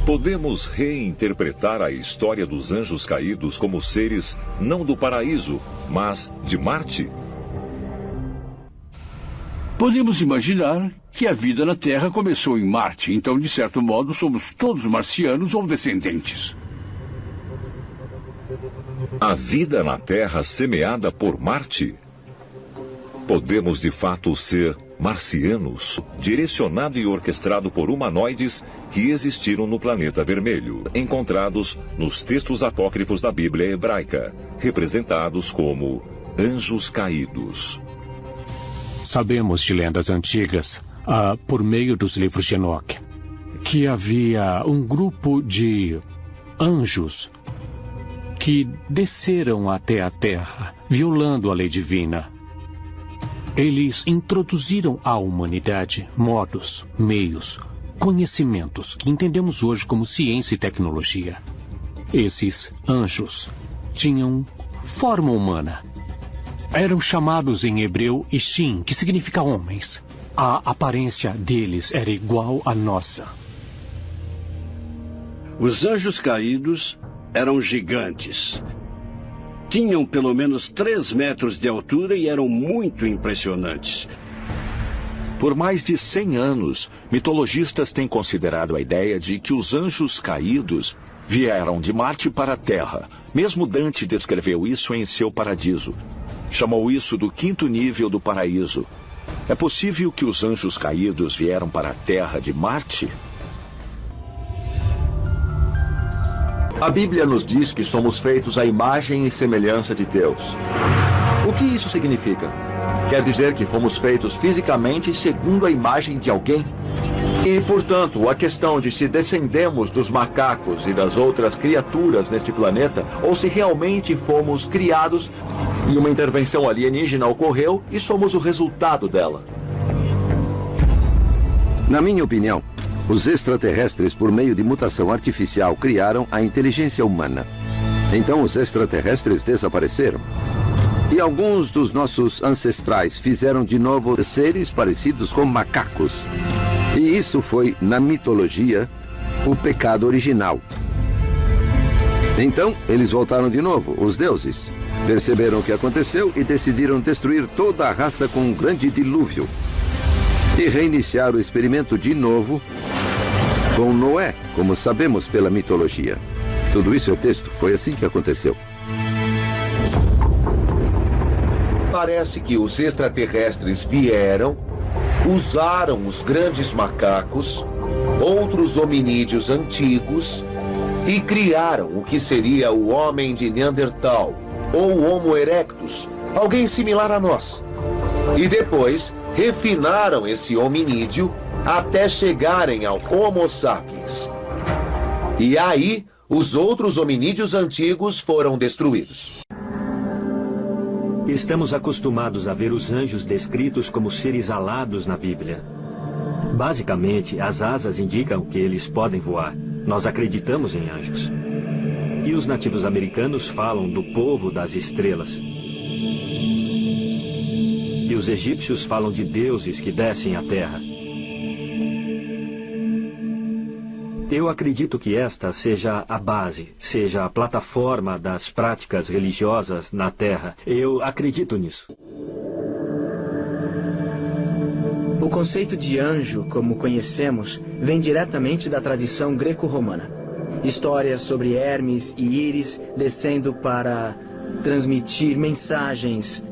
Podemos reinterpretar a história dos anjos caídos como seres não do paraíso, mas de Marte? Podemos imaginar que a vida na Terra começou em Marte, então, de certo modo, somos todos marcianos ou descendentes. A vida na Terra semeada por Marte? Podemos, de fato, ser marcianos, direcionado e orquestrado por humanoides que existiram no planeta vermelho, encontrados nos textos apócrifos da Bíblia hebraica, representados como anjos caídos. Sabemos de lendas antigas, por meio dos livros de Enoque, que havia um grupo de anjos que desceram até a Terra, violando a lei divina. Eles introduziram à humanidade modos, meios, conhecimentos que entendemos hoje como ciência e tecnologia. Esses anjos tinham forma humana. Eram chamados em hebreu Ishim, que significa homens. A aparência deles era igual à nossa. Os anjos caídos eram gigantes. Tinham pelo menos 3 metros de altura e eram muito impressionantes. Por mais de 100 anos, mitologistas têm considerado a ideia de que os anjos caídos vieram de Marte para a Terra. Mesmo Dante descreveu isso em seu Paradiso. Chamou isso do 5º nível do paraíso. É possível que os anjos caídos vieram para a Terra de Marte? A Bíblia nos diz que somos feitos à imagem e semelhança de Deus. O que isso significa? Quer dizer que fomos feitos fisicamente segundo a imagem de alguém? E, portanto, a questão de se descendemos dos macacos e das outras criaturas neste planeta, ou se realmente fomos criados e uma intervenção alienígena ocorreu e somos o resultado dela. Na minha opinião, os extraterrestres, por meio de mutação artificial, criaram a inteligência humana. Então os extraterrestres desapareceram. E alguns dos nossos ancestrais fizeram de novo seres parecidos com macacos. E isso foi, na mitologia, o pecado original. Então, eles voltaram de novo, os deuses. Perceberam o que aconteceu e decidiram destruir toda a raça com um grande dilúvio. E reiniciar o experimento de novo com Noé, como sabemos pela mitologia. Tudo isso é texto, foi assim que aconteceu. Parece que os extraterrestres vieram, usaram os grandes macacos, outros hominídeos antigos, e criaram o que seria o homem de Neandertal, ou o Homo erectus, alguém similar a nós. E depois refinaram esse hominídeo até chegarem ao Homo sapiens. E aí, os outros hominídeos antigos foram destruídos. Estamos acostumados a ver os anjos descritos como seres alados na Bíblia. Basicamente, as asas indicam que eles podem voar. Nós acreditamos em anjos. E os nativos americanos falam do povo das estrelas. E os egípcios falam de deuses que descem à terra. Eu acredito que esta seja a base, seja a plataforma das práticas religiosas na Terra. Eu acredito nisso. O conceito de anjo, como conhecemos, vem diretamente da tradição greco-romana. Histórias sobre Hermes e Íris descendo para transmitir mensagens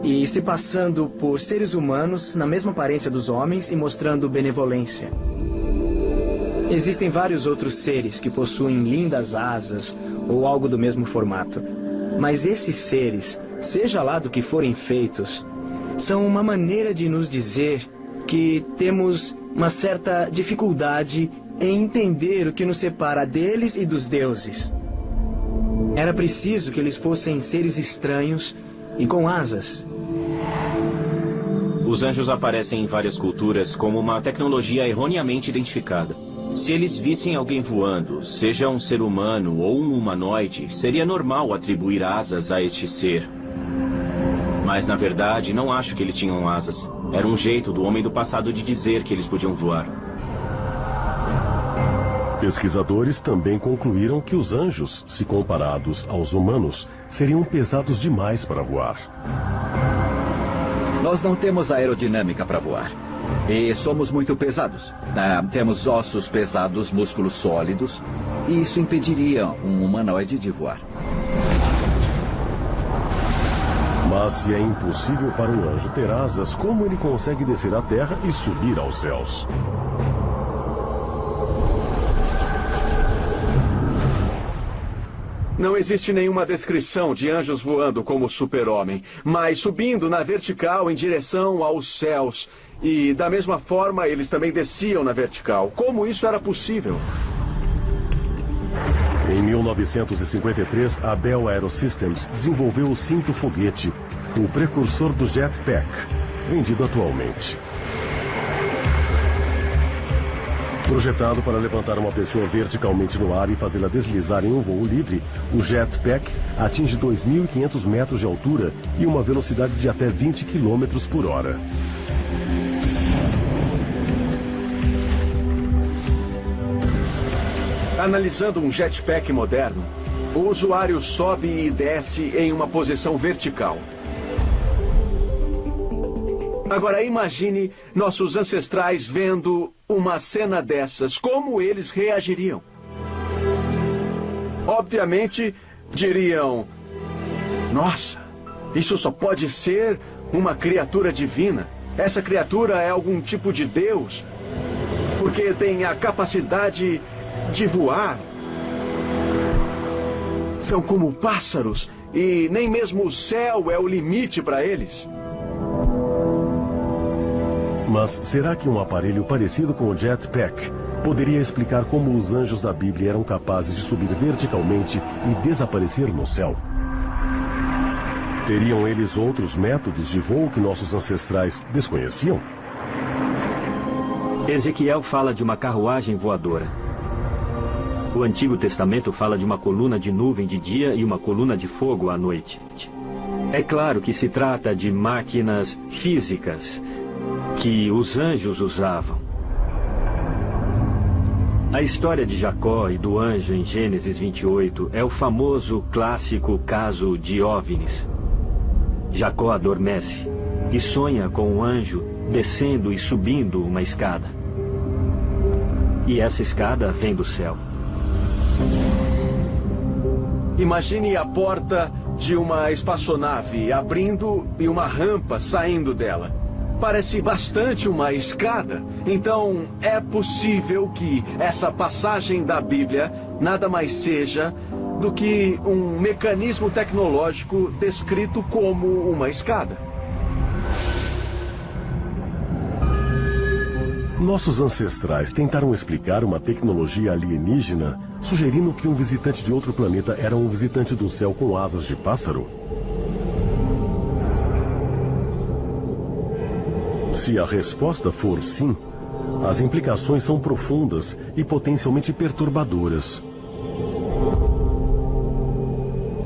e se passando por seres humanos na mesma aparência dos homens e mostrando benevolência. Existem vários outros seres que possuem lindas asas ou algo do mesmo formato. Mas esses seres, seja lá do que forem feitos, são uma maneira de nos dizer que temos uma certa dificuldade em entender o que nos separa deles e dos deuses. Era preciso que eles fossem seres estranhos e com asas. Os anjos aparecem em várias culturas como uma tecnologia erroneamente identificada. Se eles vissem alguém voando, seja um ser humano ou um humanoide, seria normal atribuir asas a este ser. Mas, na verdade, não acho que eles tinham asas. Era um jeito do homem do passado de dizer que eles podiam voar. Pesquisadores também concluíram que os anjos, se comparados aos humanos, seriam pesados demais para voar. Nós não temos aerodinâmica para voar. E somos muito pesados. Temos ossos pesados, músculos sólidos. E isso impediria um humanoide de voar. Mas se é impossível para um anjo ter asas, como ele consegue descer à terra e subir aos céus? Não existe nenhuma descrição de anjos voando como super-homem, mas subindo na vertical em direção aos céus. E, da mesma forma, eles também desciam na vertical. Como isso era possível? Em 1953, a Bell Aerosystems desenvolveu o cinto foguete, o precursor do jetpack, vendido atualmente. Projetado para levantar uma pessoa verticalmente no ar e fazê-la deslizar em um voo livre, o jetpack atinge 2.500 metros de altura e uma velocidade de até 20 km por hora. Analisando um jetpack moderno, o usuário sobe e desce em uma posição vertical. Agora imagine nossos ancestrais vendo uma cena dessas. Como eles reagiriam? Obviamente, diriam: nossa, isso só pode ser uma criatura divina. Essa criatura é algum tipo de Deus, porque tem a capacidade de voar. São como pássaros e nem mesmo o céu é o limite para eles. Mas será que um aparelho parecido com o jetpack poderia explicar como os anjos da Bíblia eram capazes de subir verticalmente e desaparecer no céu? Teriam eles outros métodos de voo que nossos ancestrais desconheciam? Ezequiel fala de uma carruagem voadora. O Antigo Testamento fala de uma coluna de nuvem de dia e uma coluna de fogo à noite. É claro que se trata de máquinas físicas que os anjos usavam. A história de Jacó e do anjo em Gênesis 28 é o famoso clássico caso de OVNIs. Jacó adormece e sonha com um anjo descendo e subindo uma escada. E essa escada vem do céu. Imagine a porta de uma espaçonave abrindo e uma rampa saindo dela. Parece bastante uma escada. Então, é possível que essa passagem da Bíblia nada mais seja do que um mecanismo tecnológico descrito como uma escada. Nossos ancestrais tentaram explicar uma tecnologia alienígena, sugerindo que um visitante de outro planeta era um visitante do céu com asas de pássaro? Se a resposta for sim, as implicações são profundas e potencialmente perturbadoras.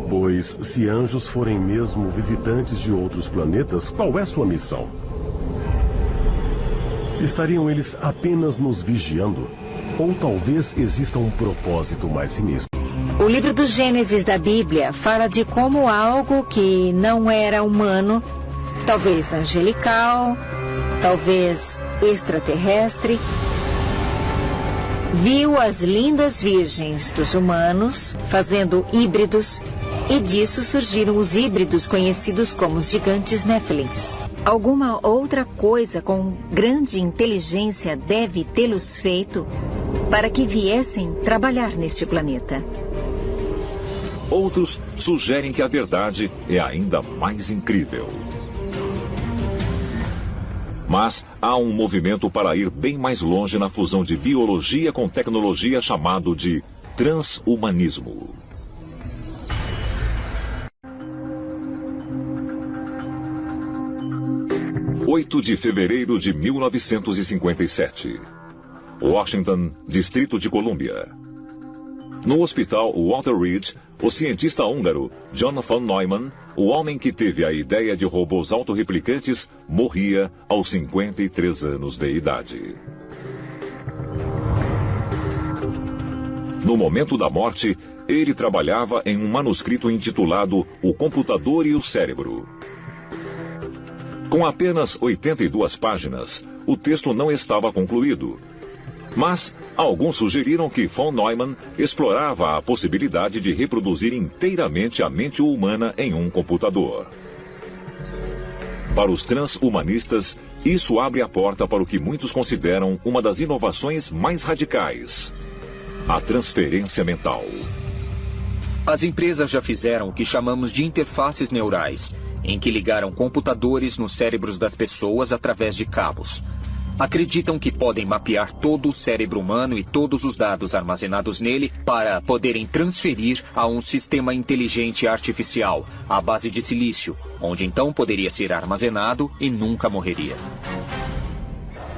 Pois, se anjos forem mesmo visitantes de outros planetas, qual é sua missão? Estariam eles apenas nos vigiando? Ou talvez exista um propósito mais sinistro? O livro do Gênesis da Bíblia fala de como algo que não era humano, talvez angelical, talvez extraterrestre, viu as lindas virgens dos humanos fazendo híbridos, e disso surgiram os híbridos conhecidos como os gigantes Néfilins. Alguma outra coisa com grande inteligência deve tê-los feito para que viessem trabalhar neste planeta. Outros sugerem que a verdade é ainda mais incrível. Mas há um movimento para ir bem mais longe na fusão de biologia com tecnologia chamado de transhumanismo. – 8 de fevereiro de 1957. Washington, Distrito de Colômbia. No hospital Walter Reed, o cientista húngaro John von Neumann, o homem que teve a ideia de robôs autorreplicantes, morria aos 53 anos de idade. No momento da morte, ele trabalhava em um manuscrito intitulado O Computador e o Cérebro. Com apenas 82 páginas, o texto não estava concluído. Mas alguns sugeriram que von Neumann explorava a possibilidade de reproduzir inteiramente a mente humana em um computador. Para os transhumanistas, isso abre a porta para o que muitos consideram uma das inovações mais radicais: a transferência mental. As empresas já fizeram o que chamamos de interfaces neurais, em que ligaram computadores nos cérebros das pessoas através de cabos. Acreditam que podem mapear todo o cérebro humano e todos os dados armazenados nele para poderem transferir a um sistema inteligente artificial, à base de silício, onde então poderia ser armazenado e nunca morreria.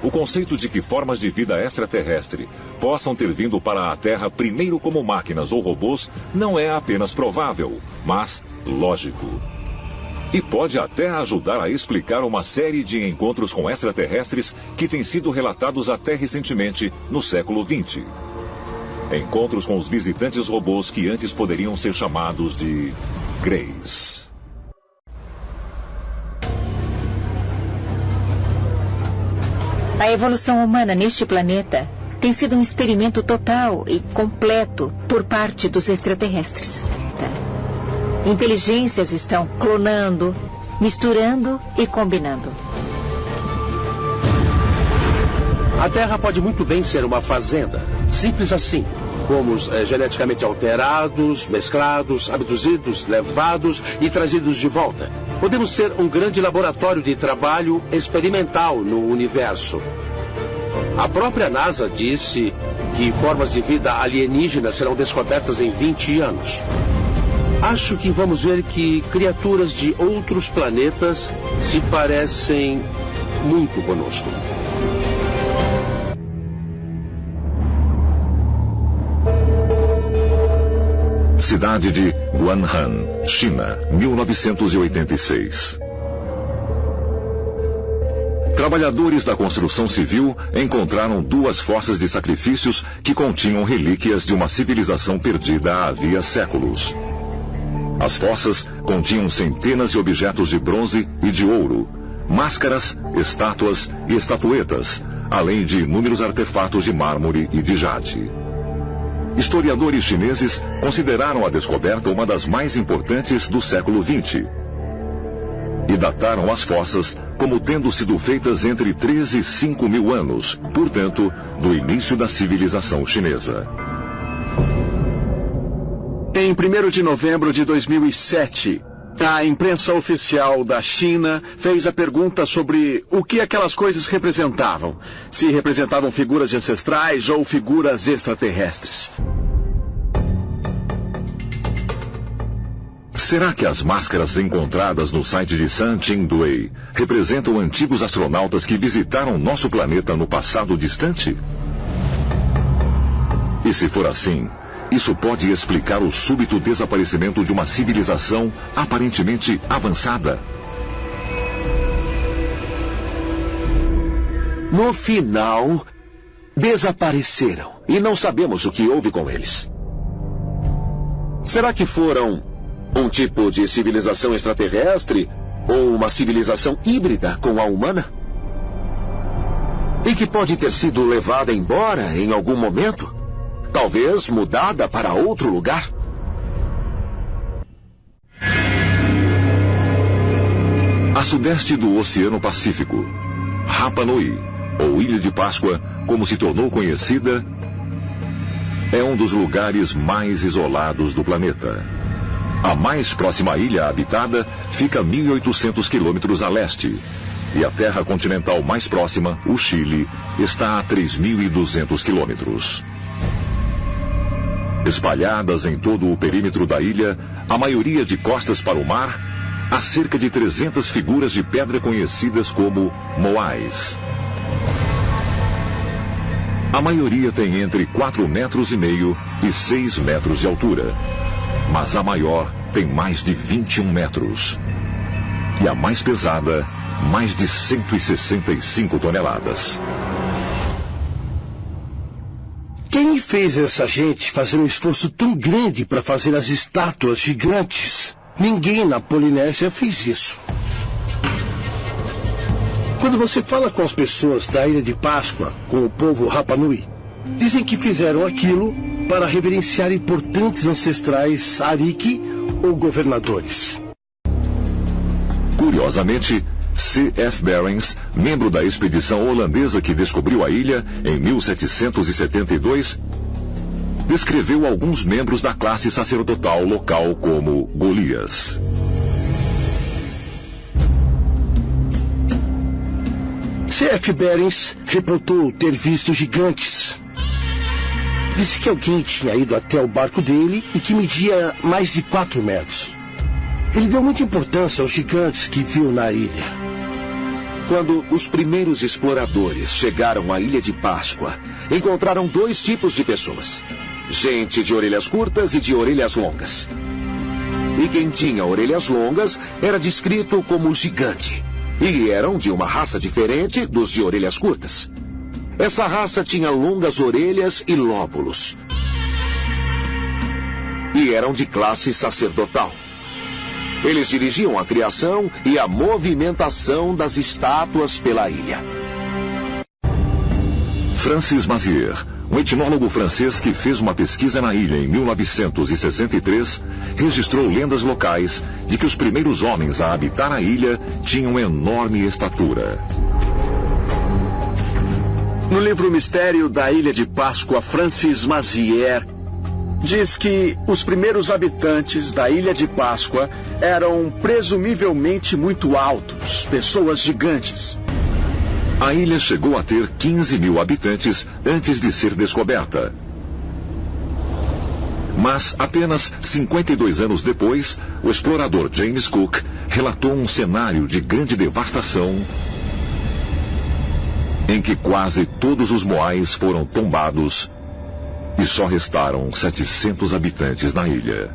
O conceito de que formas de vida extraterrestre possam ter vindo para a Terra primeiro como máquinas ou robôs não é apenas provável, mas lógico. E pode até ajudar a explicar uma série de encontros com extraterrestres que têm sido relatados até recentemente, no século XX. Encontros com os visitantes robôs que antes poderiam ser chamados de Greys. A evolução humana neste planeta tem sido um experimento total e completo por parte dos extraterrestres. Inteligências estão clonando, misturando e combinando. A Terra pode muito bem ser uma fazenda, simples assim. Fomos geneticamente alterados, mesclados, abduzidos, levados e trazidos de volta. Podemos ser um grande laboratório de trabalho experimental no universo. A própria NASA disse que formas de vida alienígenas serão descobertas em 20 anos. Acho que vamos ver que criaturas de outros planetas se parecem muito conosco. Cidade de Guanghan, China, 1986. Trabalhadores da construção civil encontraram 2 fossas de sacrifícios que continham relíquias de uma civilização perdida havia séculos. As fossas continham centenas de objetos de bronze e de ouro, máscaras, estátuas e estatuetas, além de inúmeros artefatos de mármore e de jade. Historiadores chineses consideraram a descoberta uma das mais importantes do século XX e dataram as fossas como tendo sido feitas entre 3 e 5 mil anos, portanto, do início da civilização chinesa. Em 1º de novembro de 2007, a imprensa oficial da China fez a pergunta sobre o que aquelas coisas representavam. Se representavam figuras de ancestrais ou figuras extraterrestres. Será que as máscaras encontradas no site de Sun Ching-dui representam antigos astronautas que visitaram nosso planeta no passado distante? E se for assim, isso pode explicar o súbito desaparecimento de uma civilização aparentemente avançada. No final, desapareceram e não sabemos o que houve com eles. Será que foram um tipo de civilização extraterrestre ou uma civilização híbrida com a humana? E que pode ter sido levada embora em algum momento? Talvez mudada para outro lugar? A sudeste do Oceano Pacífico, Rapa Nui, ou Ilha de Páscoa, como se tornou conhecida, é um dos lugares mais isolados do planeta. A mais próxima ilha habitada fica a 1.800 quilômetros a leste, e a terra continental mais próxima, o Chile, está a 3.200 quilômetros. Espalhadas em todo o perímetro da ilha, a maioria de costas para o mar, há cerca de 300 figuras de pedra conhecidas como moais. A maioria tem entre 4,5 metros e 6 metros de altura, mas a maior tem mais de 21 metros. E a mais pesada, mais de 165 toneladas. Quem fez essa gente fazer um esforço tão grande para fazer as estátuas gigantes? Ninguém na Polinésia fez isso. Quando você fala com as pessoas da Ilha de Páscoa, com o povo Rapa Nui, dizem que fizeram aquilo para reverenciar importantes ancestrais Ariki ou governadores. Curiosamente, C.F. Barings, membro da expedição holandesa que descobriu a ilha em 1772, descreveu alguns membros da classe sacerdotal local como Golias. C.F. Barings reportou ter visto gigantes. Disse que alguém tinha ido até o barco dele e que media mais de 4 metros. Ele deu muita importância aos gigantes que viu na ilha. Quando os primeiros exploradores chegaram à Ilha de Páscoa, encontraram 2 tipos de pessoas. Gente de orelhas curtas e de orelhas longas. E quem tinha orelhas longas era descrito como gigante. E eram de uma raça diferente dos de orelhas curtas. Essa raça tinha longas orelhas e lóbulos. E eram de classe sacerdotal. Eles dirigiam a criação e a movimentação das estátuas pela ilha. Francis Mazière, um etnólogo francês que fez uma pesquisa na ilha em 1963, registrou lendas locais de que os primeiros homens a habitar a ilha tinham enorme estatura. No livro Mistério da Ilha de Páscoa, Francis Mazière diz que os primeiros habitantes da Ilha de Páscoa eram presumivelmente muito altos, pessoas gigantes. A ilha chegou a ter 15 mil habitantes antes de ser descoberta. Mas apenas 52 anos depois, o explorador James Cook relatou um cenário de grande devastação em que quase todos os moais foram tombados e só restaram 700 habitantes na ilha.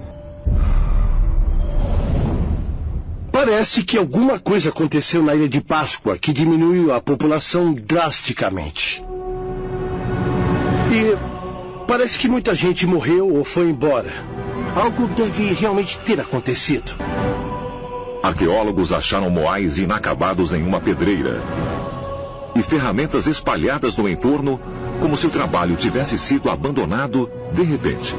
Parece que alguma coisa aconteceu na Ilha de Páscoa que diminuiu a população drasticamente. E parece que muita gente morreu ou foi embora. Algo deve realmente ter acontecido. Arqueólogos acharam moais inacabados em uma pedreira e ferramentas espalhadas no entorno, como se o trabalho tivesse sido abandonado de repente.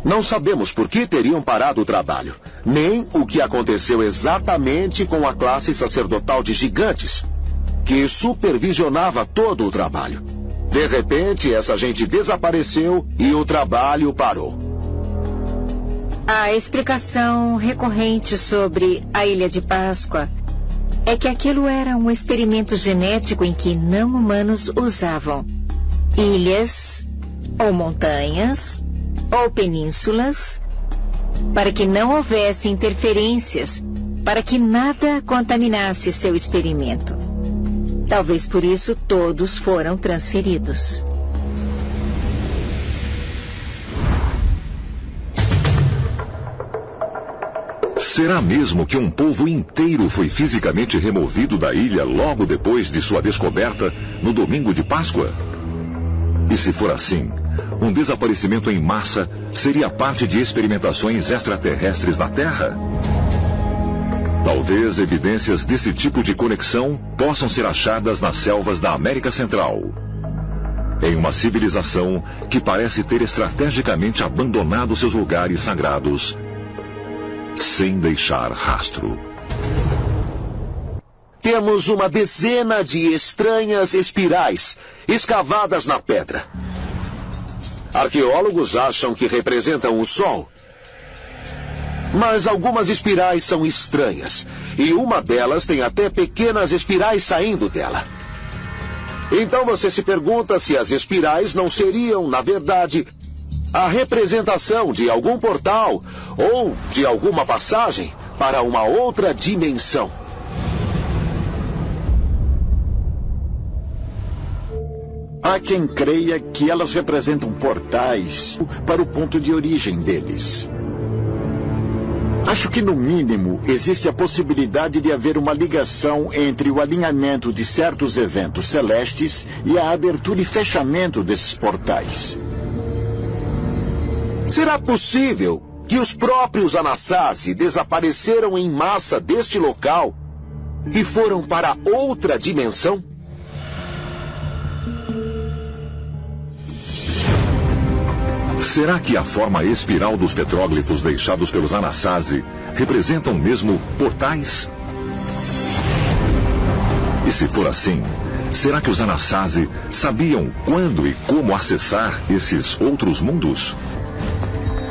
Não sabemos por que teriam parado o trabalho, nem o que aconteceu exatamente com a classe sacerdotal de gigantes, que supervisionava todo o trabalho. De repente, essa gente desapareceu e o trabalho parou. A explicação recorrente sobre a Ilha de Páscoa é que aquilo era um experimento genético em que não-humanos usavam ilhas ou montanhas ou penínsulas para que não houvesse interferências, para que nada contaminasse seu experimento. Talvez por isso todos foram transferidos. Será mesmo que um povo inteiro foi fisicamente removido da ilha logo depois de sua descoberta no domingo de Páscoa? E se for assim, um desaparecimento em massa seria parte de experimentações extraterrestres na Terra? Talvez evidências desse tipo de conexão possam ser achadas nas selvas da América Central, em uma civilização que parece ter estrategicamente abandonado seus lugares sagrados sem deixar rastro. Temos uma dezena de estranhas espirais escavadas na pedra. Arqueólogos acham que representam o Sol. Mas algumas espirais são estranhas, e uma delas tem até pequenas espirais saindo dela. Então você se pergunta se as espirais não seriam, na verdade, a representação de algum portal ou de alguma passagem para uma outra dimensão. Há quem creia que elas representam portais para o ponto de origem deles. Acho que, no mínimo, existe a possibilidade de haver uma ligação entre o alinhamento de certos eventos celestes e a abertura e fechamento desses portais. Será possível que os próprios Anasazi desapareceram em massa deste local e foram para outra dimensão? Será que a forma espiral dos petróglifos deixados pelos Anasazi representam mesmo portais? E se for assim, será que os Anasazi sabiam quando e como acessar esses outros mundos?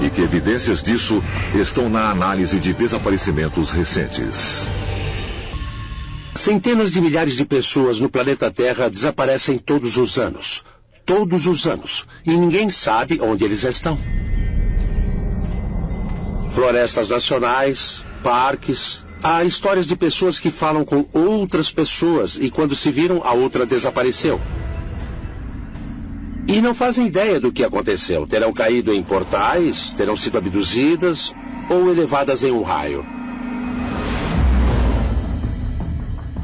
E que evidências disso estão na análise de desaparecimentos recentes? Centenas de milhares de pessoas no planeta Terra desaparecem todos os anos. Todos os anos. E ninguém sabe onde eles estão. Florestas nacionais, parques. Há histórias de pessoas que falam com outras pessoas e quando se viram, a outra desapareceu. E não fazem ideia do que aconteceu. Terão caído em portais, terão sido abduzidas ou elevadas em um raio.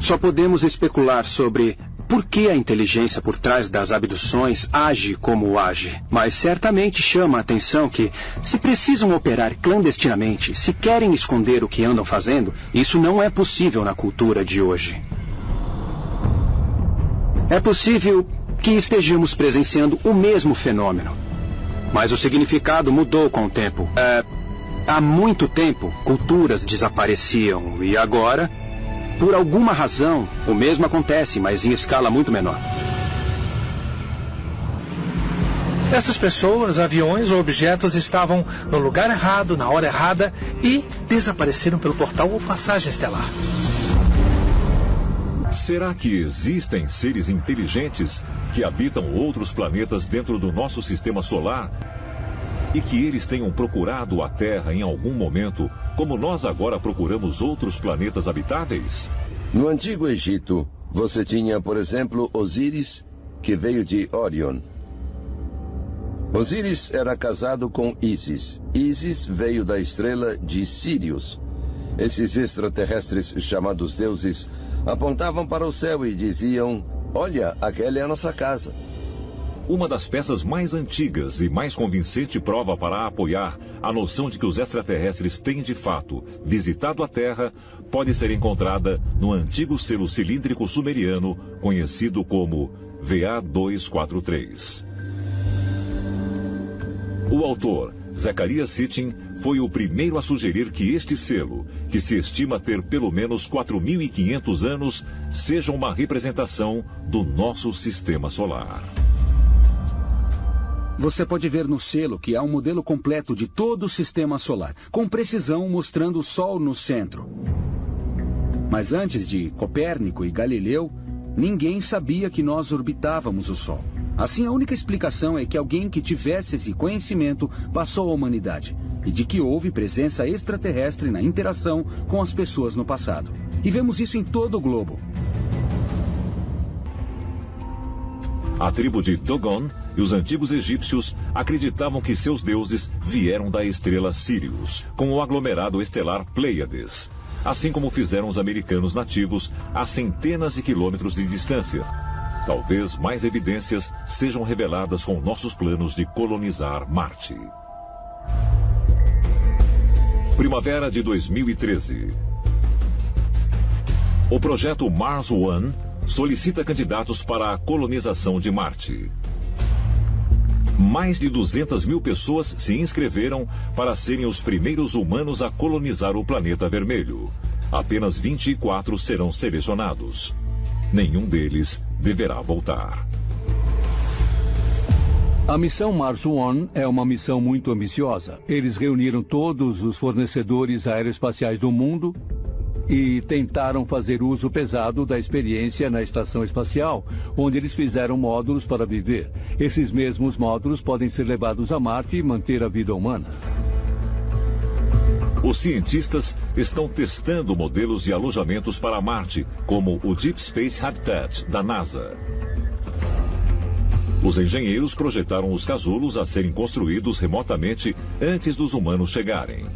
Só podemos especular sobre por que a inteligência por trás das abduções age como age. Mas certamente chama a atenção que, se precisam operar clandestinamente, se querem esconder o que andam fazendo, isso não é possível na cultura de hoje. É possível que estejamos presenciando o mesmo fenômeno. Mas o significado mudou com o tempo. Há muito tempo, culturas desapareciam e agora, por alguma razão, o mesmo acontece, mas em escala muito menor. Essas pessoas, aviões ou objetos estavam no lugar errado, na hora errada e desapareceram pelo portal ou passagem estelar. Será que existem seres inteligentes que habitam outros planetas dentro do nosso sistema solar? E que eles tenham procurado a Terra em algum momento, como nós agora procuramos outros planetas habitáveis? No Antigo Egito, você tinha, por exemplo, Osíris, que veio de Órion. Osíris era casado com Ísis. Ísis veio da estrela de Sírius. Esses extraterrestres, chamados deuses, apontavam para o céu e diziam: "Olha, aquela é a nossa casa." Uma das peças mais antigas e mais convincente prova para apoiar a noção de que os extraterrestres têm de fato visitado a Terra pode ser encontrada no antigo selo cilíndrico sumeriano conhecido como VA243. O autor, Zecharia Sitchin, foi o primeiro a sugerir que este selo, que se estima ter pelo menos 4.500 anos, seja uma representação do nosso sistema solar. Você pode ver no selo que há um modelo completo de todo o sistema solar, com precisão mostrando o Sol no centro. Mas antes de Copérnico e Galileu, ninguém sabia que nós orbitávamos o Sol. Assim, a única explicação é que alguém que tivesse esse conhecimento passou à humanidade, e de que houve presença extraterrestre na interação com as pessoas no passado. E vemos isso em todo o globo. A tribo de Dogon e os antigos egípcios acreditavam que seus deuses vieram da estrela Sirius, com o aglomerado estelar Pleiades, assim como fizeram os americanos nativos a centenas de quilômetros de distância. Talvez mais evidências sejam reveladas com nossos planos de colonizar Marte. Primavera de 2013. O projeto Mars One solicita candidatos para a colonização de Marte. Mais de 200 mil pessoas se inscreveram para serem os primeiros humanos a colonizar o planeta vermelho. Apenas 24 serão selecionados. Nenhum deles deverá voltar. A missão Mars One é uma missão muito ambiciosa. Eles reuniram todos os fornecedores aeroespaciais do mundo e tentaram fazer uso pesado da experiência na estação espacial, onde eles fizeram módulos para viver. Esses mesmos módulos podem ser levados a Marte e manter a vida humana. Os cientistas estão testando modelos de alojamentos para Marte, como o Deep Space Habitat, da NASA. Os engenheiros projetaram os casulos a serem construídos remotamente antes dos humanos chegarem.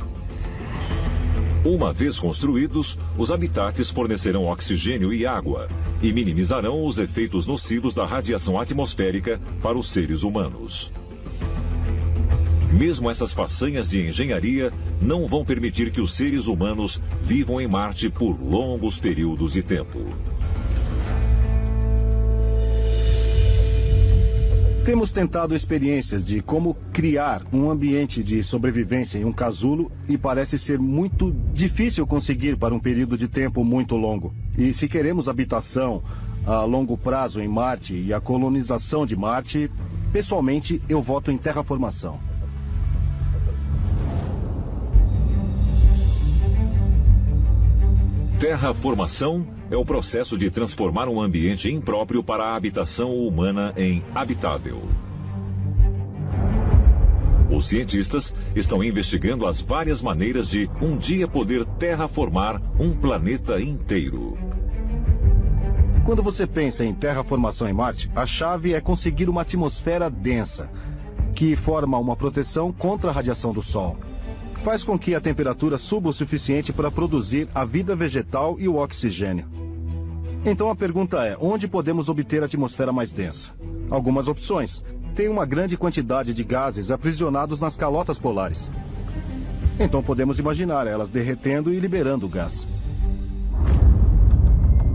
Uma vez construídos, os habitats fornecerão oxigênio e água e minimizarão os efeitos nocivos da radiação atmosférica para os seres humanos. Mesmo essas façanhas de engenharia não vão permitir que os seres humanos vivam em Marte por longos períodos de tempo. Temos tentado experiências de como criar um ambiente de sobrevivência em um casulo e parece ser muito difícil conseguir para um período de tempo muito longo. E se queremos habitação a longo prazo em Marte e a colonização de Marte, pessoalmente eu voto em terraformação. Terraformação é o processo de transformar um ambiente impróprio para a habitação humana em habitável. Os cientistas estão investigando as várias maneiras de um dia poder terraformar um planeta inteiro. Quando você pensa em terraformação em Marte, a chave é conseguir uma atmosfera densa, que forma uma proteção contra a radiação do Sol. Faz com que a temperatura suba o suficiente para produzir a vida vegetal e o oxigênio. Então a pergunta é, onde podemos obter a atmosfera mais densa? Algumas opções. Tem uma grande quantidade de gases aprisionados nas calotas polares. Então podemos imaginar elas derretendo e liberando o gás.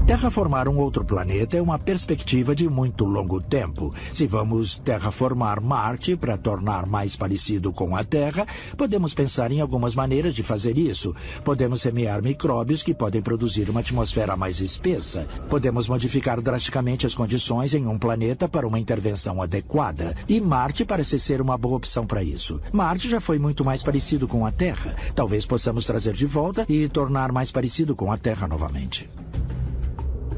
Terraformar um outro planeta é uma perspectiva de muito longo tempo. Se vamos terraformar Marte para tornar mais parecido com a Terra, podemos pensar em algumas maneiras de fazer isso. Podemos semear micróbios que podem produzir uma atmosfera mais espessa. Podemos modificar drasticamente as condições em um planeta para uma intervenção adequada. E Marte parece ser uma boa opção para isso. Marte já foi muito mais parecido com a Terra. Talvez possamos trazer de volta e tornar mais parecido com a Terra novamente.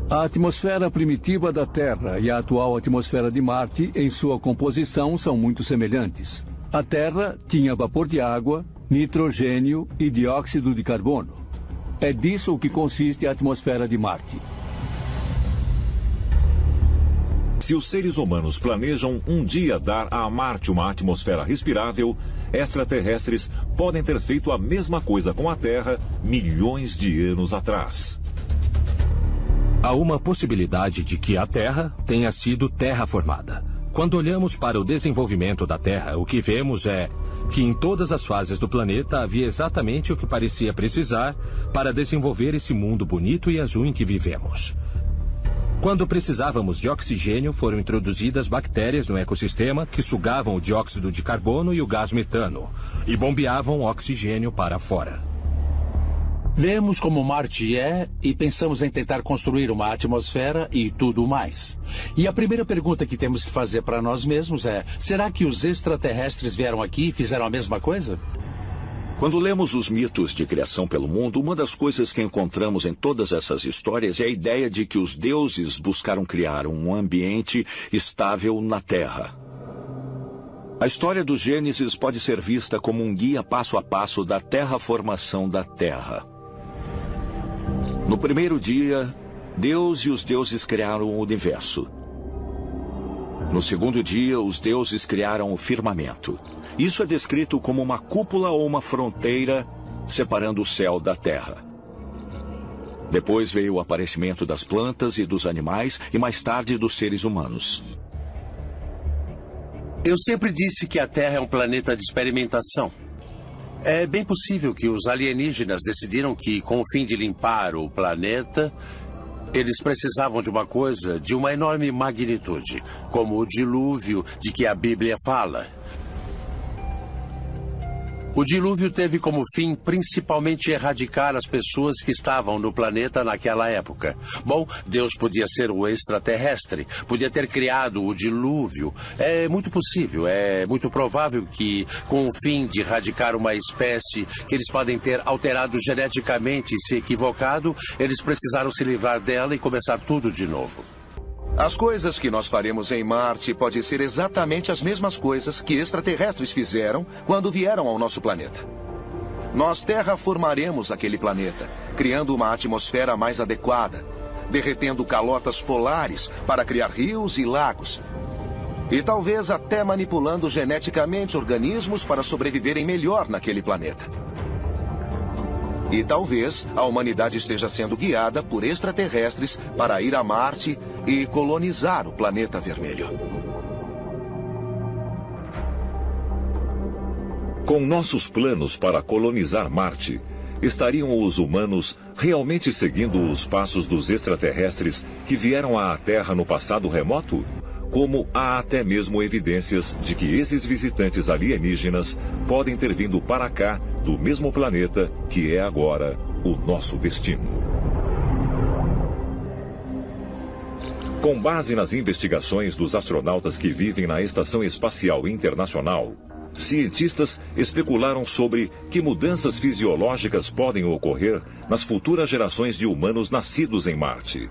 A atmosfera primitiva da Terra e a atual atmosfera de Marte, em sua composição, são muito semelhantes. A Terra tinha vapor de água, nitrogênio e dióxido de carbono. É disso o que consiste a atmosfera de Marte. Se os seres humanos planejam um dia dar a Marte uma atmosfera respirável, extraterrestres podem ter feito a mesma coisa com a Terra milhões de anos atrás. Há uma possibilidade de que a Terra tenha sido terraformada. Quando olhamos para o desenvolvimento da Terra, o que vemos é que em todas as fases do planeta havia exatamente o que parecia precisar para desenvolver esse mundo bonito e azul em que vivemos. Quando precisávamos de oxigênio, foram introduzidas bactérias no ecossistema que sugavam o dióxido de carbono e o gás metano e bombeavam oxigênio para fora. Vemos como Marte é e pensamos em tentar construir uma atmosfera e tudo mais. E a primeira pergunta que temos que fazer para nós mesmos é: será que os extraterrestres vieram aqui e fizeram a mesma coisa? Quando lemos os mitos de criação pelo mundo, uma das coisas que encontramos em todas essas histórias é a ideia de que os deuses buscaram criar um ambiente estável na Terra. A história do Gênesis pode ser vista como um guia passo a passo da terraformação da Terra. No primeiro dia, Deus e os deuses criaram o universo. No segundo dia, os deuses criaram o firmamento. Isso é descrito como uma cúpula ou uma fronteira separando o céu da terra. Depois veio o aparecimento das plantas e dos animais e mais tarde dos seres humanos. Eu sempre disse que a Terra é um planeta de experimentação. É bem possível que os alienígenas decidiram que, com o fim de limpar o planeta, eles precisavam de uma coisa de uma enorme magnitude, como o dilúvio de que a Bíblia fala. O dilúvio teve como fim principalmente erradicar as pessoas que estavam no planeta naquela época. Bom, Deus podia ser o extraterrestre, podia ter criado o dilúvio. É muito possível, é muito provável que, com o fim de erradicar uma espécie que eles podem ter alterado geneticamente e se equivocado, eles precisaram se livrar dela e começar tudo de novo. As coisas que nós faremos em Marte podem ser exatamente as mesmas coisas que extraterrestres fizeram quando vieram ao nosso planeta. Nós terraformaremos aquele planeta, criando uma atmosfera mais adequada, derretendo calotas polares para criar rios e lagos. E talvez até manipulando geneticamente organismos para sobreviverem melhor naquele planeta. E talvez a humanidade esteja sendo guiada por extraterrestres para ir a Marte e colonizar o planeta vermelho. Com nossos planos para colonizar Marte, estariam os humanos realmente seguindo os passos dos extraterrestres que vieram à Terra no passado remoto? Como há até mesmo evidências de que esses visitantes alienígenas podem ter vindo para cá do mesmo planeta que é agora o nosso destino. Com base nas investigações dos astronautas que vivem na Estação Espacial Internacional, cientistas especularam sobre que mudanças fisiológicas podem ocorrer nas futuras gerações de humanos nascidos em Marte.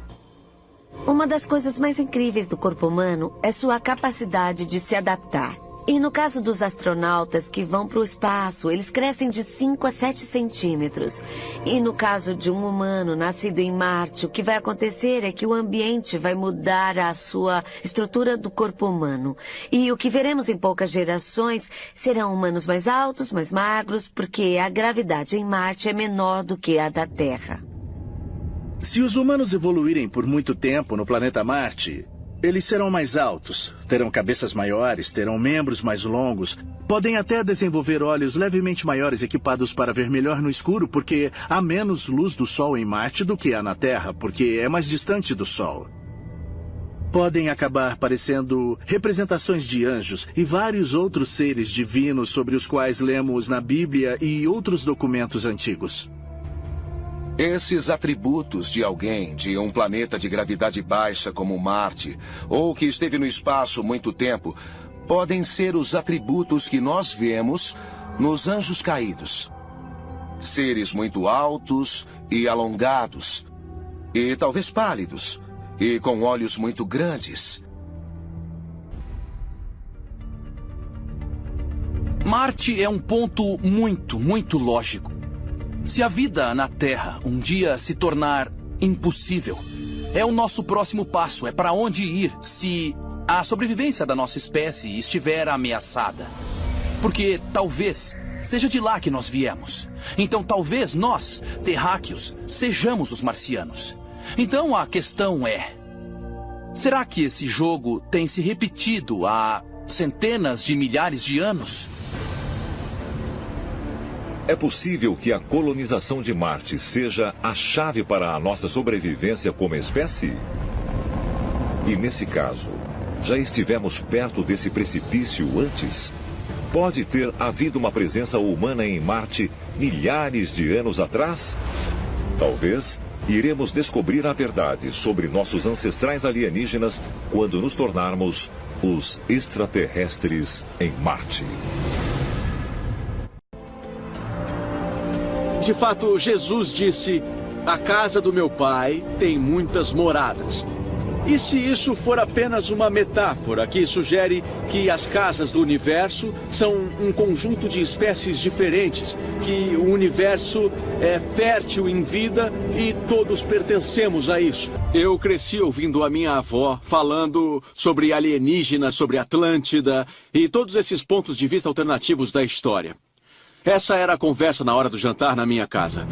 Uma das coisas mais incríveis do corpo humano é sua capacidade de se adaptar. E no caso dos astronautas que vão para o espaço, eles crescem de 5 a 7 centímetros. E no caso de um humano nascido em Marte, o que vai acontecer é que o ambiente vai mudar a sua estrutura do corpo humano. E o que veremos em poucas gerações serão humanos mais altos, mais magros, porque a gravidade em Marte é menor do que a da Terra. Se os humanos evoluírem por muito tempo no planeta Marte, eles serão mais altos, terão cabeças maiores, terão membros mais longos, podem até desenvolver olhos levemente maiores equipados para ver melhor no escuro, porque há menos luz do Sol em Marte do que há na Terra, porque é mais distante do Sol. Podem acabar parecendo representações de anjos e vários outros seres divinos sobre os quais lemos na Bíblia e outros documentos antigos. Esses atributos de alguém de um planeta de gravidade baixa como Marte, ou que esteve no espaço muito tempo, podem ser os atributos que nós vemos nos anjos caídos. Seres muito altos e alongados, e talvez pálidos, e com olhos muito grandes. Marte é um ponto muito lógico. Se a vida na Terra um dia se tornar impossível, é o nosso próximo passo, é para onde ir se a sobrevivência da nossa espécie estiver ameaçada. Porque talvez seja de lá que nós viemos. Então talvez nós, terráqueos, sejamos os marcianos. Então a questão é: será que esse jogo tem se repetido há centenas de milhares de anos? É possível que a colonização de Marte seja a chave para a nossa sobrevivência como espécie? E nesse caso, já estivemos perto desse precipício antes? Pode ter havido uma presença humana em Marte milhares de anos atrás? Talvez iremos descobrir a verdade sobre nossos ancestrais alienígenas quando nos tornarmos os extraterrestres em Marte. De fato, Jesus disse: "A casa do meu pai tem muitas moradas." E se isso for apenas uma metáfora que sugere que as casas do universo são um conjunto de espécies diferentes, que o universo é fértil em vida e todos pertencemos a isso? Eu cresci ouvindo a minha avó falando sobre alienígenas, sobre Atlântida e todos esses pontos de vista alternativos da história. Essa era a conversa na hora do jantar na minha casa.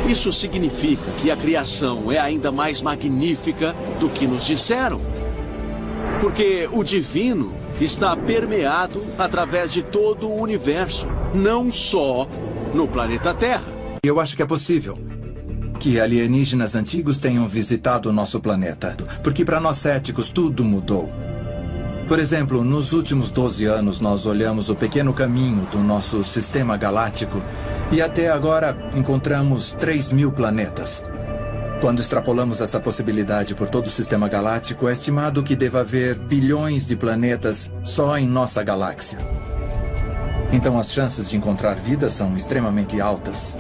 Isso significa que a criação é ainda mais magnífica do que nos disseram. Porque o divino está permeado através de todo o universo, não só no planeta Terra. Eu acho que é possível que alienígenas antigos tenham visitado o nosso planeta, porque para nós céticos tudo mudou. Por exemplo, nos últimos 12 anos nós olhamos o pequeno caminho do nosso sistema galáctico e até agora encontramos 3.000 planetas. Quando extrapolamos essa possibilidade por todo o sistema galáctico, é estimado que deva haver bilhões de planetas só em nossa galáxia. Então as chances de encontrar vida são extremamente altas.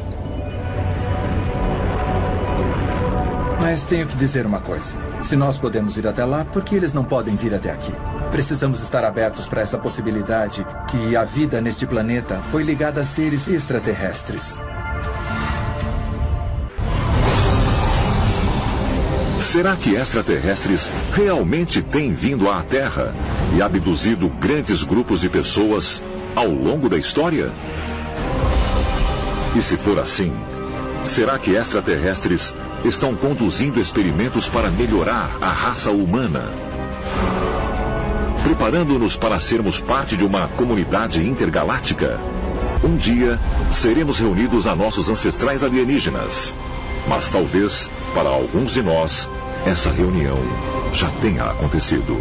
Mas tenho que dizer uma coisa. Se nós podemos ir até lá, por que eles não podem vir até aqui? Precisamos estar abertos para essa possibilidade que a vida neste planeta foi ligada a seres extraterrestres. Será que extraterrestres realmente têm vindo à Terra e abduzido grandes grupos de pessoas ao longo da história? E se for assim, será que extraterrestres estão conduzindo experimentos para melhorar a raça humana? Preparando-nos para sermos parte de uma comunidade intergaláctica? Um dia, seremos reunidos a nossos ancestrais alienígenas. Mas talvez, para alguns de nós, essa reunião já tenha acontecido.